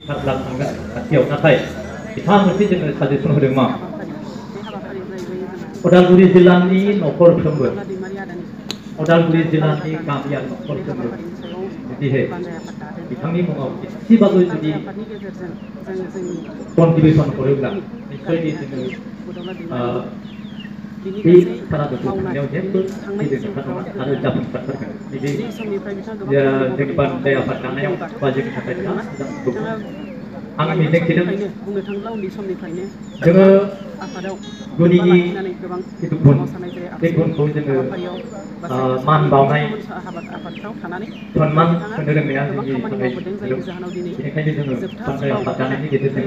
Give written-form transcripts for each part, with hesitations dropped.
थांगोन खाथियाव नाथाय बिथाङा मोनसे जोंनो साजेसन होदों मा उदालगुरि जिल्लानि न'खरफ्रोमबो उदालगुरि जिल्लानि गामियारि न'खरफ्रोमबो जुदिहाय बिथांनि मुङाव एसेबाबो जुदि कन्ट्रिबिउसन हरोब्ला निश्चय जोङो बे सारादुखौ खुंनायाव जेबो गिदिर खोथा नङा आरो जाफुंसारथारगोन नैबे जोंनि बानजाय आफाद दानायाव बा जोंनि थाखाय बिराद मोजां दं आं मिजिंथिदों जोङो गुनिनि जिथु गुन बे गुनखौ जोङो मान बावनाय सन्मान होनो रोंनाया जोंनि थाखाय बेनिखायनो जोङो बानजाय आफाद दानायनि गेजेरजों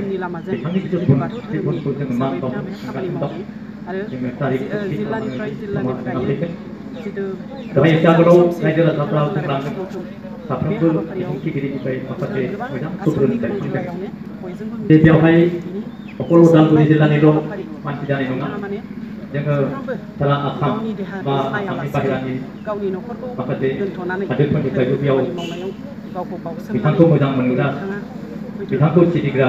बिथांनि जिथु गुन बे गुनखौ जोङो मान बावनो थांगासिनो दं जोङो तारिखखौ थि खालामनानै समा जोंहा फैगोन दहाय एसे आगोलाव रायजो राजाफ्रा बुंलांदों साफ्रोमबो बिबुंथिगिरिनिफ्राय माखासे मोजां सुबुरुन बेरखांदों जे बेवहाय अकल उदालगुरि जिल्लानिल' मानसि जानाय नङा जोङो सारा आसाम बा आसामनि बाहेरानि माखासे हादोरफोरनिफ्रायबो बेयाव बिथांखौ मोजां मोनग्रा बिथांखौ सिबिग्रा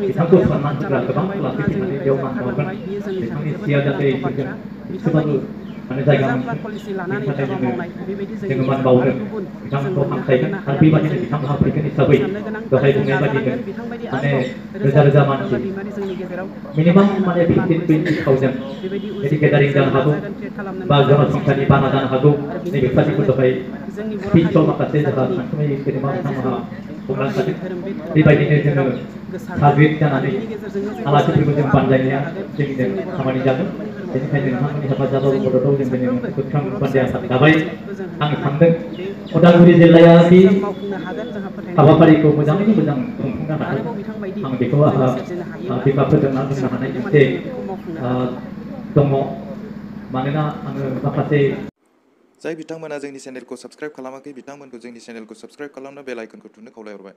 बिथांखौ सन्मान होग्रा गोबां आलासि फैनानै बेयाव मान बावगोन बिथांनि सिया जाहाथे इसोरजों एसेबाबो माने जायगा मोनगोन बेनि थाखाय जोङो मान बावदों बिथांखौ हांख्रायगोन आरो बेबादिनो बिथांमोनहा फैगोन हिसाबै दहाय बुंनाय बादिनो माने रोजा रोजा मानसि मिनिमाम माने 15-20,000 बिदि गेदारिं जानो हागौ बा जनसंख्यानि बाना जानो हागौ नैबेफोरनिखौ दहाय स्पिचआव माखासे जोंहा सानसुमै गेदेमा बिथांमोनहा बुंलांखादों बेबायदिनो जोङो साग्रिद जानानै आलासिफोरखौ जों बानजायनाया जोंनिनो खामानि जागोन बेनिखायनो नोंथांमोननि हेफाजाबाव मददाव जों दिनै मोनसे गोख्रों बानजाय आफाद दाबाय आं सानदों उदालगुरि जिल्लाया बे हाबाफारिखौ मोजाङैनो मोजां खुंफुंनो हागोन आं बेखौ बिमा फोरजोंना बुंनो हानाय मोनसे दङ मानोना आङो माखासे जाय बिथांमोना जोंनि चेनेलखौ साबस्क्राइब खालामाखै बिथांमोनखौ जोंनि चेनेलखौ साबस्क्राइब खालामनो बेल आइकनखौ थुनो खावलायहरबाय।